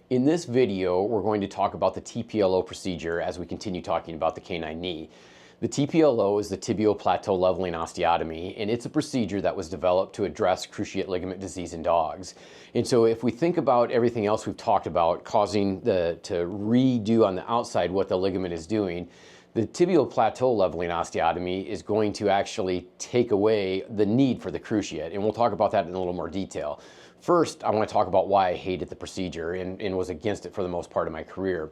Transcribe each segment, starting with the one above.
In this video, we're going to talk about the TPLO procedure as we continue talking about the canine knee. The TPLO is the tibial plateau leveling osteotomy, and it's a procedure that was developed to address cruciate ligament disease in dogs. And so if we think about everything else we've talked about causing to redo on the outside what the ligament is doing, the tibial plateau leveling osteotomy is going to actually take away the need for the cruciate, and we'll talk about that in a little more detail. First, I want to talk about why I hated the procedure and was against it for the most part of my career.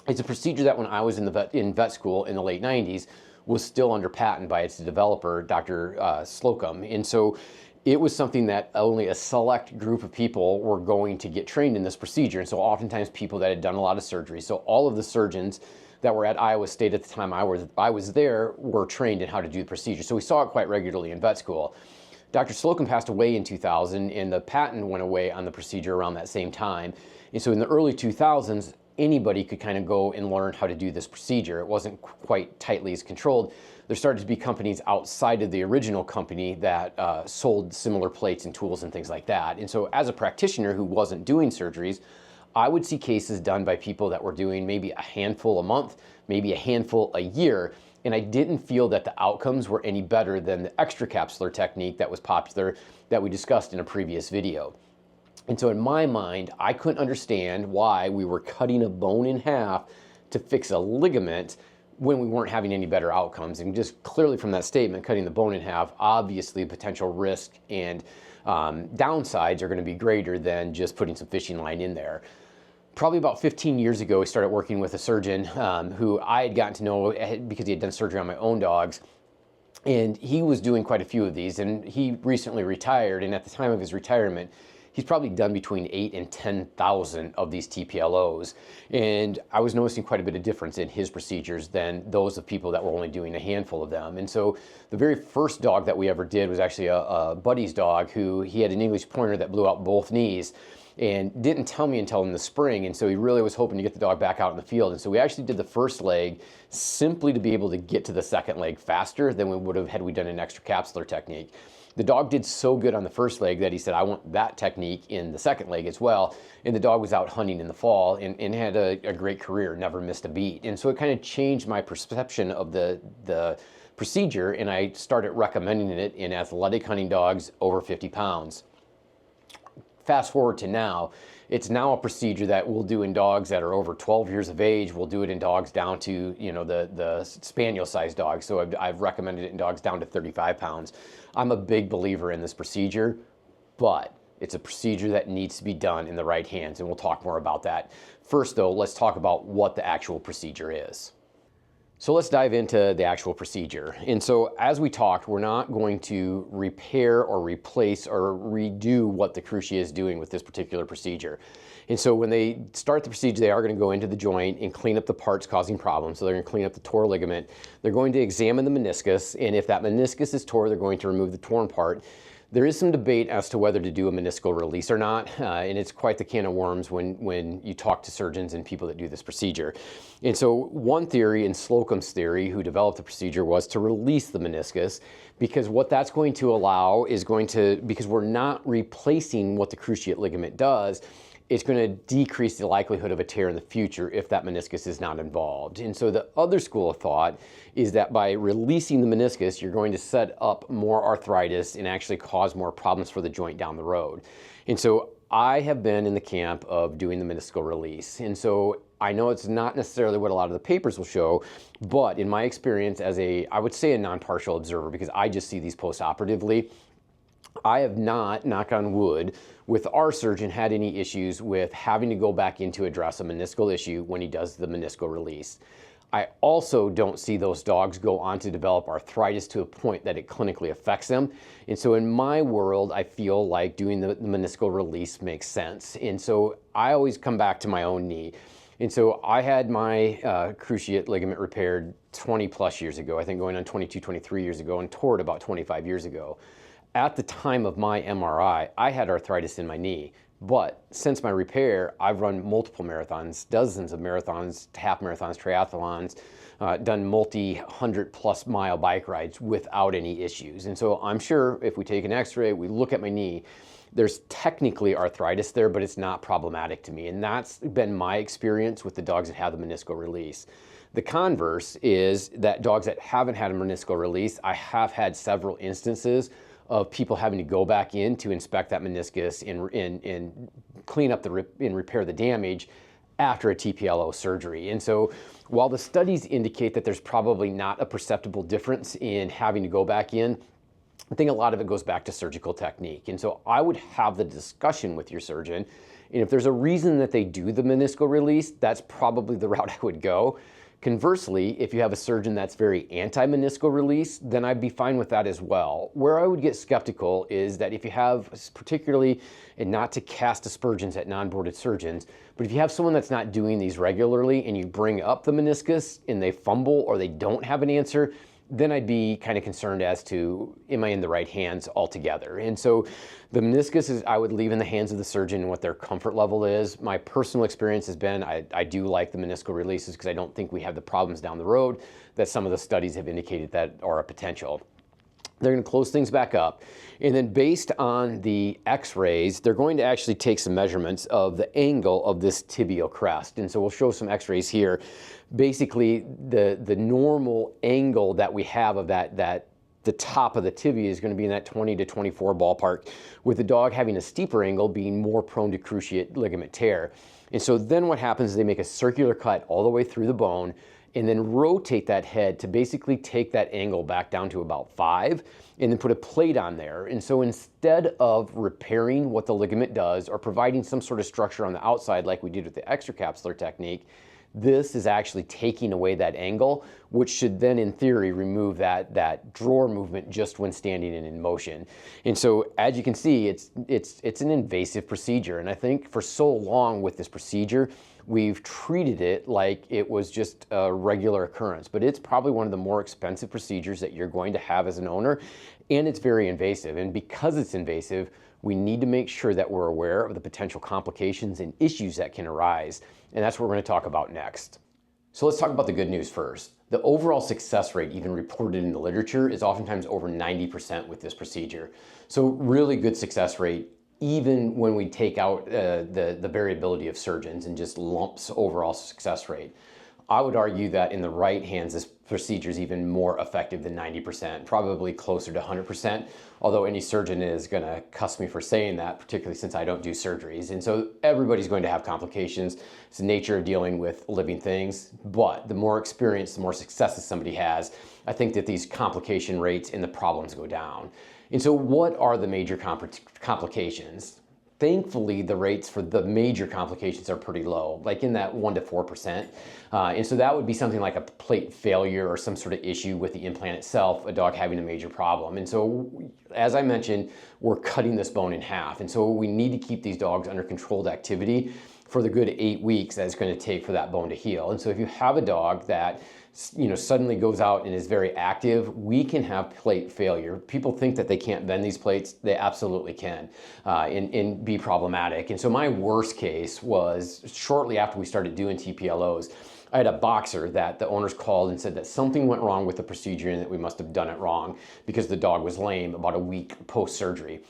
It's a procedure that when I was in vet school in the late 90s was still under patent by its developer, Dr. Slocum. And so it was something that only a select group of people were going to get trained in this procedure. And so oftentimes people that had done a lot of surgery. So all of the surgeons that were at Iowa State at the time I was there were trained in how to do the procedure. So we saw it quite regularly in vet school. Dr. Slocum passed away in 2000, and the patent went away on the procedure around that same time. And so in the early 2000s, anybody could kind of go and learn how to do this procedure. It wasn't quite tightly as controlled. There started to be companies outside of the original company that sold similar plates and tools and things like that. And so as a practitioner who wasn't doing surgeries, I would see cases done by people that were doing maybe a handful a month, maybe a handful a year, and I didn't feel that the outcomes were any better than the extracapsular technique that was popular that we discussed in a previous video. And so in my mind, I couldn't understand why we were cutting a bone in half to fix a ligament when we weren't having any better outcomes. And just clearly from that statement, cutting the bone in half, obviously potential risk and downsides are going to be greater than just putting some fishing line in there. Probably about 15 years ago, I started working with a surgeon who I had gotten to know because he had done surgery on my own dogs. And he was doing quite a few of these, and he recently retired. And at the time of his retirement, he's probably done between 8,000 and 10,000 of these TPLOs. And I was noticing quite a bit of difference in his procedures than those of people that were only doing a handful of them. And so the very first dog that we ever did was actually a buddy's dog who he had an English pointer that blew out both knees and didn't tell me until in the spring. And so he really was hoping to get the dog back out in the field. And so we actually did the first leg simply to be able to get to the second leg faster than we would have had we done an extracapsular technique. The dog did so good on the first leg that he said, I want that technique in the second leg as well. And the dog was out hunting in the fall and had a great career, never missed a beat. And so it kind of changed my perception of the procedure, and I started recommending it in athletic hunting dogs over 50 pounds. Fast forward to now, it's now a procedure that we'll do in dogs that are over 12 years of age. We'll do it in dogs down to, the spaniel sized dogs. So I've recommended it in dogs down to 35 pounds. I'm a big believer in this procedure, but it's a procedure that needs to be done in the right hands, and we'll talk more about that. First though, let's talk about what the actual procedure is. So let's dive into the actual procedure. And so as we talked, we're not going to repair or replace or redo what the cruciate is doing with this particular procedure. And so when they start the procedure, they are going to go into the joint and clean up the parts causing problems. So they're going to clean up the tore ligament. They're going to examine the meniscus, and if that meniscus is tore, they're going to remove the torn part. There is some debate as to whether to do a meniscal release or not, and it's quite the can of worms when you talk to surgeons and people that do this procedure. And so one theory in Slocum's theory, who developed the procedure, was to release the meniscus, because what that's going to allow is because we're not replacing what the cruciate ligament does, it's going to decrease the likelihood of a tear in the future if that meniscus is not involved. And so the other school of thought is that by releasing the meniscus, you're going to set up more arthritis and actually cause more problems for the joint down the road. And so I have been in the camp of doing the meniscal release. And so I know it's not necessarily what a lot of the papers will show, but in my experience as I would say a non-partial observer, because I just see these post-operatively, I have not, knock on wood, with our surgeon had any issues with having to go back in to address a meniscal issue when he does the meniscal release. I also don't see those dogs go on to develop arthritis to a point that it clinically affects them. And so in my world, I feel like doing the meniscal release makes sense. And so I always come back to my own knee. And so I had my cruciate ligament repaired 20 plus years ago, I think going on 22, 23 years ago, and tore it about 25 years ago. At the time of my MRI, I had arthritis in my knee, but since my repair, I've run multiple marathons, dozens of marathons, half marathons, triathlons, done multi-100+ mile bike rides without any issues. And so I'm sure if we take an x-ray, we look at my knee, there's technically arthritis there, but it's not problematic to me. And that's been my experience with the dogs that have the meniscal release. The converse is that dogs that haven't had a meniscal release, I have had several instances of people having to go back in to inspect that meniscus and clean up and repair the damage after a TPLO surgery. And so while the studies indicate that there's probably not a perceptible difference in having to go back in, I think a lot of it goes back to surgical technique. And so I would have the discussion with your surgeon. And if there's a reason that they do the meniscal release, that's probably the route I would go. Conversely, if you have a surgeon that's very anti-meniscal release, then I'd be fine with that as well. Where I would get skeptical is that if you have, particularly, and not to cast aspersions at non-boarded surgeons, but if you have someone that's not doing these regularly and you bring up the meniscus and they fumble or they don't have an answer, then I'd be kind of concerned as to, am I in the right hands altogether? And so the meniscus is, I would leave in the hands of the surgeon and what their comfort level is. My personal experience has been, I do like the meniscal releases because I don't think we have the problems down the road that some of the studies have indicated that are a potential. They're going to close things back up. And then based on the x-rays, they're going to actually take some measurements of the angle of this tibial crest. And so we'll show some x-rays here. Basically, the normal angle that we have of the top of the tibia is going to be in that 20 to 24 ballpark, with the dog having a steeper angle being more prone to cruciate ligament tear. And so then what happens is they make a circular cut all the way through the bone and then rotate that head to basically take that angle back down to about 5 and then put a plate on there. And so instead of repairing what the ligament does or providing some sort of structure on the outside like we did with the extracapsular technique, this is actually taking away that angle, which should then, in theory, remove that drawer movement just when standing and in motion. And so, as you can see, it's an invasive procedure. And I think for so long with this procedure, we've treated it like it was just a regular occurrence. But it's probably one of the more expensive procedures that you're going to have as an owner, and it's very invasive. And because it's invasive, we need to make sure that we're aware of the potential complications and issues that can arise. And that's what we're going to talk about next. So let's talk about the good news first. The overall success rate, even reported in the literature, is oftentimes over 90% with this procedure. So really good success rate, even when we take out the variability of surgeons and just lumps overall success rate. I would argue that in the right hands, this procedure is even more effective than 90%, probably closer to 100%, although any surgeon is going to cuss me for saying that, particularly since I don't do surgeries. And so everybody's going to have complications. It's the nature of dealing with living things, but the more experience, the more successes somebody has, I think that these complication rates and the problems go down. And so what are the major complications? Thankfully, the rates for the major complications are pretty low, like in that 1 to 4%. And so that would be something like a plate failure or some sort of issue with the implant itself, a dog having a major problem. And so, as I mentioned, we're cutting this bone in half. And so we need to keep these dogs under controlled activity for the good 8 weeks that it's going to take for that bone to heal. And so if you have a dog that suddenly goes out and is very active, we can have plate failure. People think that they can't bend these plates. They absolutely can, and be problematic. And so my worst case was shortly after we started doing TPLOs, I had a boxer that the owners called and said that something went wrong with the procedure and that we must have done it wrong because the dog was lame about a week post-surgery.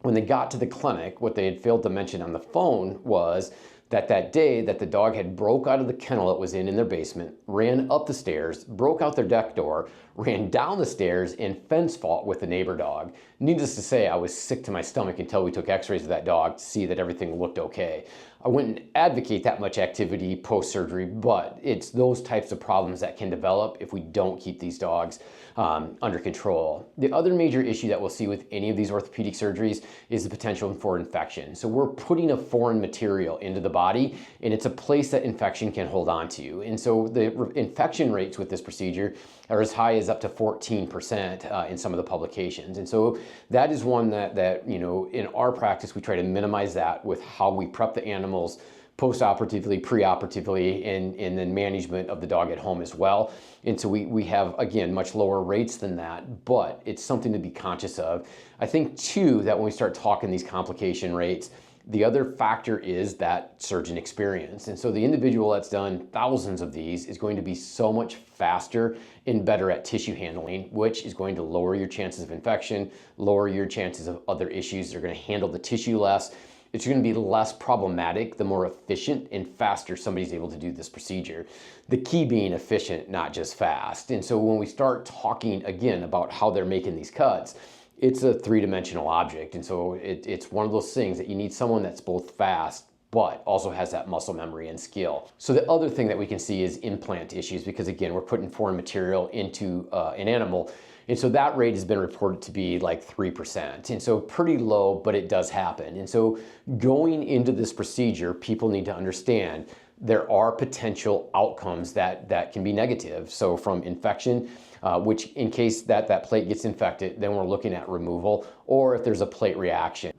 When they got to the clinic, what they had failed to mention on the phone was that day that the dog had broke out of the kennel it was in their basement, ran up the stairs, broke out their deck door, ran down the stairs, and fence fought with the neighbor dog. Needless to say, I was sick to my stomach until we took x-rays of that dog to see that everything looked okay. I wouldn't advocate that much activity post-surgery, but it's those types of problems that can develop if we don't keep these dogs under control. The other major issue that we'll see with any of these orthopedic surgeries is the potential for infection. So we're putting a foreign material into the body, and it's a place that infection can hold on to. And so the infection rates with this procedure are as high as up to 14% in some of the publications. And so that is one that in our practice, we try to minimize that with how we prep the animals post-operatively, pre-operatively, and then management of the dog at home as well. And so we have, again, much lower rates than that, but it's something to be conscious of. I think, too, that when we start talking these complication rates, The other factor is that surgeon experience. And so the individual that's done thousands of these is going to be so much faster and better at tissue handling, which is going to lower your chances of infection, lower your chances of other issues. They're going to handle the tissue less. It's going to be less problematic the more efficient and faster somebody's able to do this procedure. The key being efficient, not just fast. And so when we start talking again about how they're making these cuts, it's a three-dimensional object. And so it's one of those things that you need someone that's both fast but also has that muscle memory and skill. So the other thing that we can see is implant issues, because again, we're putting foreign material into an animal. And so that rate has been reported to be like 3%. And so pretty low, but it does happen. And so going into this procedure, people need to understand there are potential outcomes that can be negative. So from infection, which in case that plate gets infected, then we're looking at removal, or if there's a plate reaction.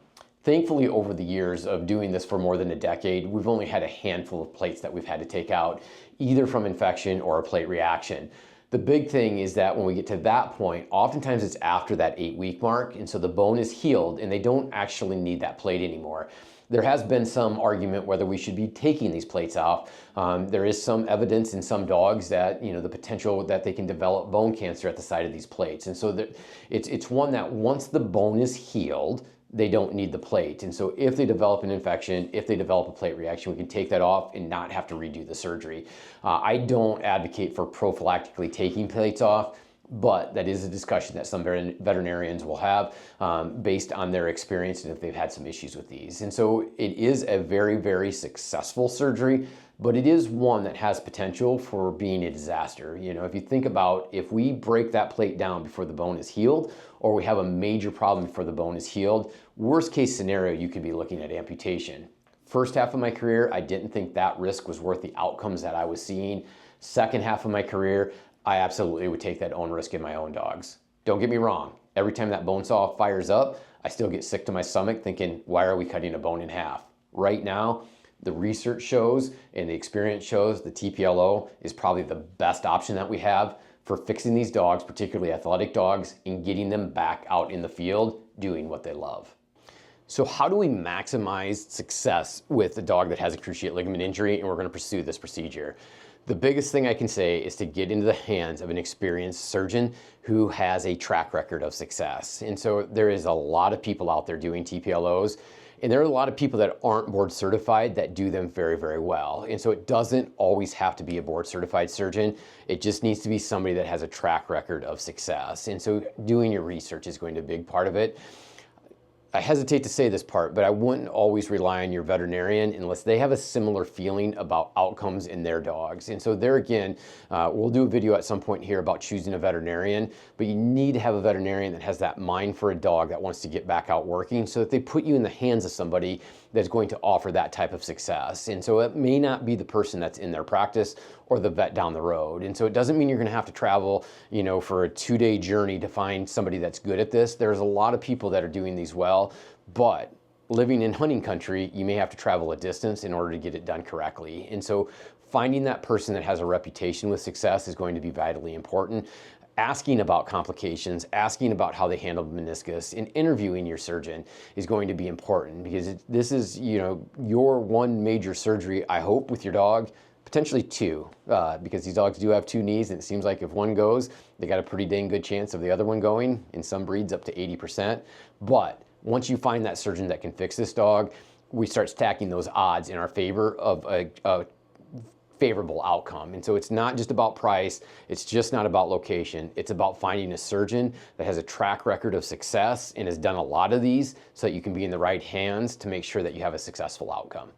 Thankfully, over the years of doing this for more than a decade, we've only had a handful of plates that we've had to take out, either from infection or a plate reaction. The big thing is that when we get to that point, oftentimes it's after that 8-week mark, and so the bone is healed and they don't actually need that plate anymore. There has been some argument whether we should be taking these plates off. There is some evidence in some dogs that, the potential that they can develop bone cancer at the site of these plates. And so it's one that once the bone is healed, they don't need the plate. And so if they develop an infection, if they develop a plate reaction, we can take that off and not have to redo the surgery. I don't advocate for prophylactically taking plates off, but that is a discussion that some veterinarians will have based on their experience and if they've had some issues with these. And so it is a very, very successful surgery, but it is one that has potential for being a disaster. If you think about if we break that plate down before the bone is healed, or we have a major problem before the bone is healed, worst case scenario, you could be looking at amputation. First half of my career, I didn't think that risk was worth the outcomes that I was seeing. Second half of my career, I absolutely would take that own risk in my own dogs. Don't get me wrong. Every time that bone saw fires up, I still get sick to my stomach thinking, why are we cutting a bone in half? Right now, the research shows and the experience shows the TPLO is probably the best option that we have for fixing these dogs, particularly athletic dogs, and getting them back out in the field doing what they love. So how do we maximize success with a dog that has a cruciate ligament injury and we're going to pursue this procedure? The biggest thing I can say is to get into the hands of an experienced surgeon who has a track record of success. And so there is a lot of people out there doing TPLOs, and there are a lot of people that aren't board certified that do them very, very well. And so it doesn't always have to be a board certified surgeon. It just needs to be somebody that has a track record of success. And so doing your research is going to be a big part of it. I hesitate to say this part, but I wouldn't always rely on your veterinarian unless they have a similar feeling about outcomes in their dogs. And so there again, we'll do a video at some point here about choosing a veterinarian, but you need to have a veterinarian that has that mind for a dog that wants to get back out working so that they put you in the hands of somebody that's going to offer that type of success. And so it may not be the person that's in their practice or the vet down the road. And so it doesn't mean you're going to have to travel, for a 2-day journey to find somebody that's good at this. There's a lot of people that are doing these well, but living in hunting country, you may have to travel a distance in order to get it done correctly. And so finding that person that has a reputation with success is going to be vitally important. Asking about complications, asking about how they handled meniscus, and interviewing your surgeon is going to be important because this is, your one major surgery, I hope, with your dog, potentially two, because these dogs do have 2 knees, and it seems like if one goes, they got a pretty dang good chance of the other one going, in some breeds up to 80%. But once you find that surgeon that can fix this dog, we start stacking those odds in our favor of a favorable outcome. And so it's not just about price, it's just not about location, it's about finding a surgeon that has a track record of success and has done a lot of these so that you can be in the right hands to make sure that you have a successful outcome.